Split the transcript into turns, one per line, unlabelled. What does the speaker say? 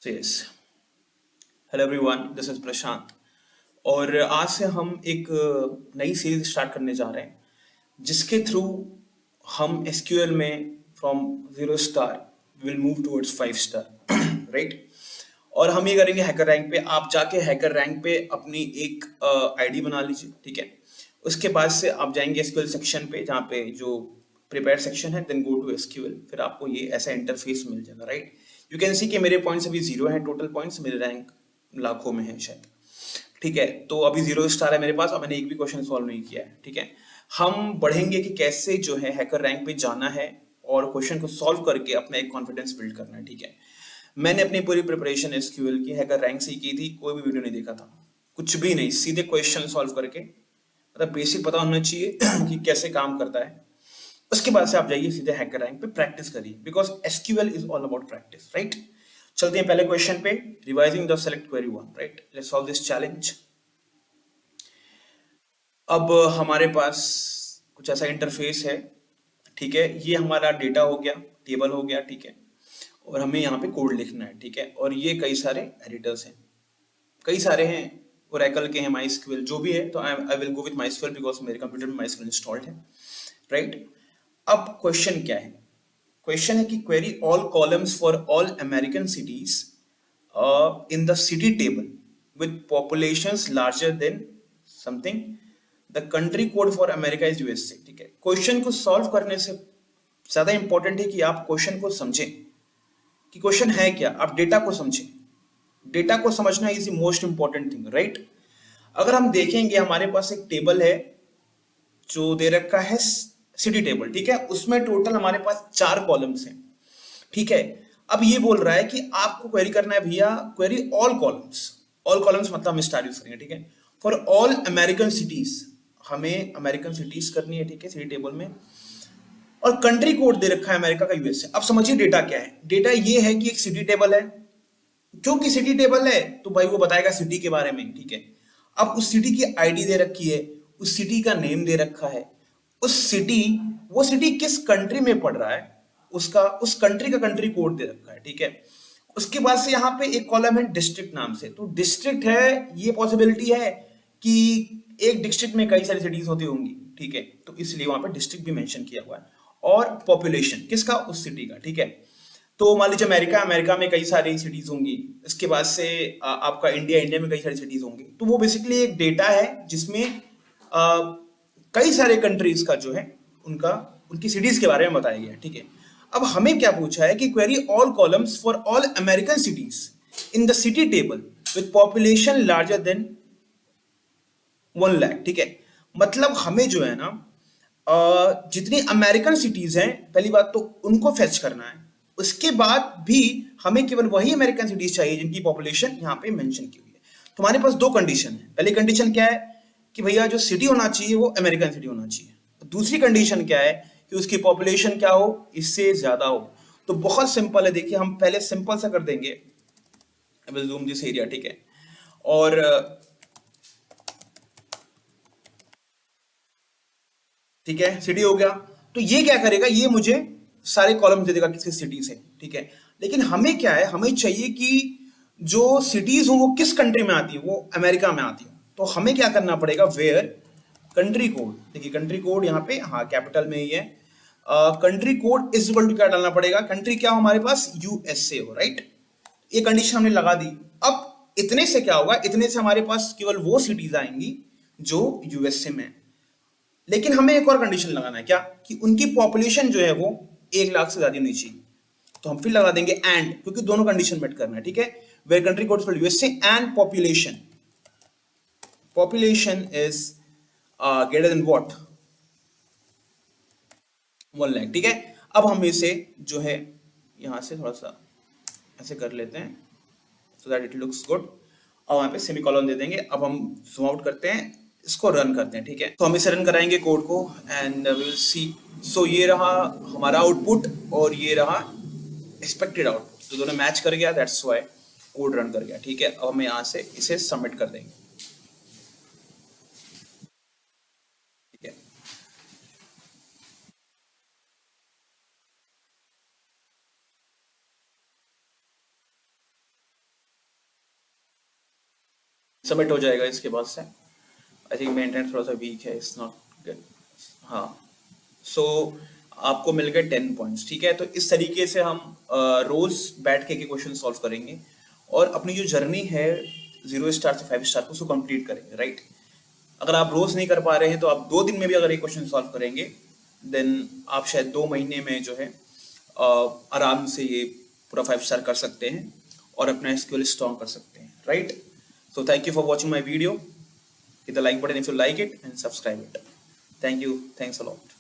So yes, hello everyone, this is Prashant. और आज से हम एक नई सीरीज स्टार्ट करने जा रहे हैं जिसके थ्रू हम एसक्यूएल में from 0 star will move towards 5 star right. और हम ये करेंगे हैकर रैंक पे। आप जाके हैकर रैंक पे अपनी एक आईडी बना लीजिए, ठीक है। उसके बाद से आप जाएंगे एसक्यूएल सेक्शन पे, जहाँ पे जो प्रिपेयर सेक्शन है, देन गो टू एसक्यूएल। फिर आपको ये ऐसा इंटरफेस मिल जाएगा, राइट। यू कैन सी कि मेरे पॉइंट्स अभी 0 है, टोटल पॉइंट्स, मेरे रैंक लाखों में है शायद, ठीक है। तो अभी 0 स्टार है मेरे पास और मैंने एक भी क्वेश्चन सॉल्व नहीं किया है, ठीक है। हम बढ़ेंगे कि कैसे जो है हैकर रैंक पे जाना है और क्वेश्चन को सॉल्व करके अपना एक कॉन्फिडेंस बिल्ड करना है, ठीक है। मैंने अपनी पूरी प्रिपरेशन एसक्यूएल की हैकर रैंक से ही की थी, कोई भी वीडियो नहीं देखा था, कुछ भी नहीं, सीधे क्वेश्चन सॉल्व करके, मतलब बेसिक पता होना चाहिए कि कैसे काम करता है। उसके बाद से आप जाइए सीधे हैकर रैंक पे, प्रैक्टिस करिए, because SQL is all about practice, right. चलते हैं पहले क्वेश्चन पे। Revising the select query one, right. Let's solve this challenge. अब हमारे पास कुछ ऐसा इंटरफेस है, ठीक है। ये हमारा डेटा हो गया, टेबल हो गया, ठीक है। और हमें यहाँ पे कोड लिखना है, ठीक है। और ये कई सारे एडिटर्स हैं, कई सारे हैं, ओरेकल के हैं, माइस्क्यूएल जो भी है। तो I will go with MySQL because मेरे कंप्यूटर में माइस्क्यूएल इंस्टॉल्ड है, राइट। अब क्वेश्चन क्या है? क्वेश्चन है कि query all columns for all American cities in the city table with populations larger than something, the country code for America is USA, ठीक है। क्वेश्चन को सॉल्व करने से ज्यादा इंपॉर्टेंट है कि आप क्वेश्चन को समझें कि क्वेश्चन है क्या, आप डेटा को समझें। डेटा को समझना is the most important thing, right. अगर हम देखेंगे, हमारे पास एक टेबल है जो दे रखा है सिटी टेबल, ठीक है। उसमें टोटल हमारे पास 4 कॉलम्स हैं, ठीक है। अब ये बोल रहा है कि आपको क्वेरी करना है भैया, query all columns. All columns मतलब हम स्टार यूज करेंगे, ठीक है। फॉर ऑल अमेरिकन सिटीज, हमें अमेरिकन सिटीज करनी है, ठीक है, सिटी टेबल में। और कंट्री कोड दे रखा है अमेरिका का, यूएसए। अब समझिए डेटा क्या है। डेटा ये है कि एक सिटी टेबल है, क्योंकि सिटी टेबल है तो भाई वो बताएगा सिटी के बारे में, ठीक है। अब उस सिटी की आईडी दे रखी है, उस सिटी का नेम दे रखा है, उस सिटी, वो सिटी किस कंट्री में पड़ रहा है, उसका, उस कंट्री का कंट्री कोड दे रखा है, ठीक है। उसके बाद से यहाँ पे एक कॉलम है डिस्ट्रिक्ट नाम से। तो डिस्ट्रिक्ट है, ये पॉसिबिलिटी है कि एक डिस्ट्रिक्ट में कई सारी सिटीज होती होंगी, ठीक है। तो इसलिए वहां पे डिस्ट्रिक्ट भी मेंशन किया हुआ है। और पॉपुलेशन किसका, उस सिटी का, ठीक है। तो मान लीजिए अमेरिका, अमेरिका में कई सारी सिटीज होंगी। इसके बाद से आपका इंडिया, इंडिया में कई सारी सिटीज होंगी। तो वो बेसिकली एक डेटा है जिसमें कई सारे कंट्रीज का जो है, उनका, उनकी सिटीज के बारे में बताया गया है, ठीक है। अब हमें क्या पूछा है कि query all columns for all American cities in the city table with population larger than 1 lakh, ठीक है। मतलब हमें जो है ना, जितनी अमेरिकन सिटीज हैं, पहली बात तो उनको फेच करना है। उसके बाद भी हमें केवल वही अमेरिकन सिटीज चाहिए जिनकी पॉपुलेशन यहाँ पे मेंशन की हुई है। तो हमारे पास दो कंडीशन है। पहली कंडीशन क्या है कि भैया जो सिटी होना चाहिए वो अमेरिकन सिटी होना चाहिए। दूसरी कंडीशन क्या है कि उसकी पॉपुलेशन क्या हो, इससे ज्यादा हो। तो बहुत सिंपल है, देखिए हम पहले सिंपल सा कर देंगे। I will zoom this area, ठीक है। और ठीक है, सिटी हो गया। तो ये क्या करेगा, ये मुझे सारे कॉलम दे देगा किसकी सिटी से, ठीक है। लेकिन हमें क्या है, हमें चाहिए कि जो सिटीज हो वो किस कंट्री में आती है, वो अमेरिका में आती है। तो हमें क्या करना पड़ेगा, वेयर कंट्री कोड, देखिए कंट्री कोड यहाँ पे, हाँ कैपिटल में ही है। Country code is equal to क्या डालना पड़ेगा, कंट्री क्या हो हमारे पास, यूएसए हो, राइट। ये कंडीशन हमने लगा दी। अब इतने से क्या होगा, इतने से हमारे पास केवल वो सिटीज आएंगी जो यूएसए में है। लेकिन हमें एक और कंडीशन लगाना है, क्या, कि उनकी पॉपुलेशन जो है वो 1 लाख से ज्यादा नहीं चाहिए। तो हम फिर लगा देंगे एंड, क्योंकि दोनों कंडीशन मेट करना है, ठीक है। Where country code for USA and population, population is greater than what, 1 lakh, ठीक है। अब हम इसे जो है यहां से थोड़ा सा ऐसे कर लेते हैं so that it looks good. और वहां पे सेमीकोलन दे देंगे। अब हम जूम आउट करते हैं, इसको रन करते हैं, ठीक है। तो हम इसे रन कराएंगे कोड को एंड वी विल सी। सो ये रहा हमारा आउटपुट और ये रहा एक्सपेक्टेड आउटपुट, तो दोनों मैच कर गया, दैट्स व्हाई कोड रन कर गया, ठीक है। अब हम यहाँ से इसे सबमिट कर देंगे, ठीक है। सबमिट हो जाएगा इसके बाद से। आई थिंक मेरा इंटरनेट थोड़ा सा वीक है, इट्स नॉट गुड। हाँ, सो आपको मिल गए 10 पॉइंट्स, ठीक है। तो इस तरीके से हम रोज बैठ के क्वेश्चन सॉल्व करेंगे और अपनी जो जर्नी है 0 स्टार से 5 स्टार को उसको कंप्लीट करेंगे, राइट। अगर आप रोज नहीं कर पा रहे हैं तो आप 2 दिन में भी अगर ये क्वेश्चन सॉल्व करेंगे देन आप शायद 2 महीने में जो है आराम से ये पूरा 5 स्टार कर सकते हैं और अपना स्किल स्ट्रॉन्ग कर सकते हैं, right. So thank you for watching my video. Hit the like button if you like it and subscribe it. Thank you. Thanks a lot.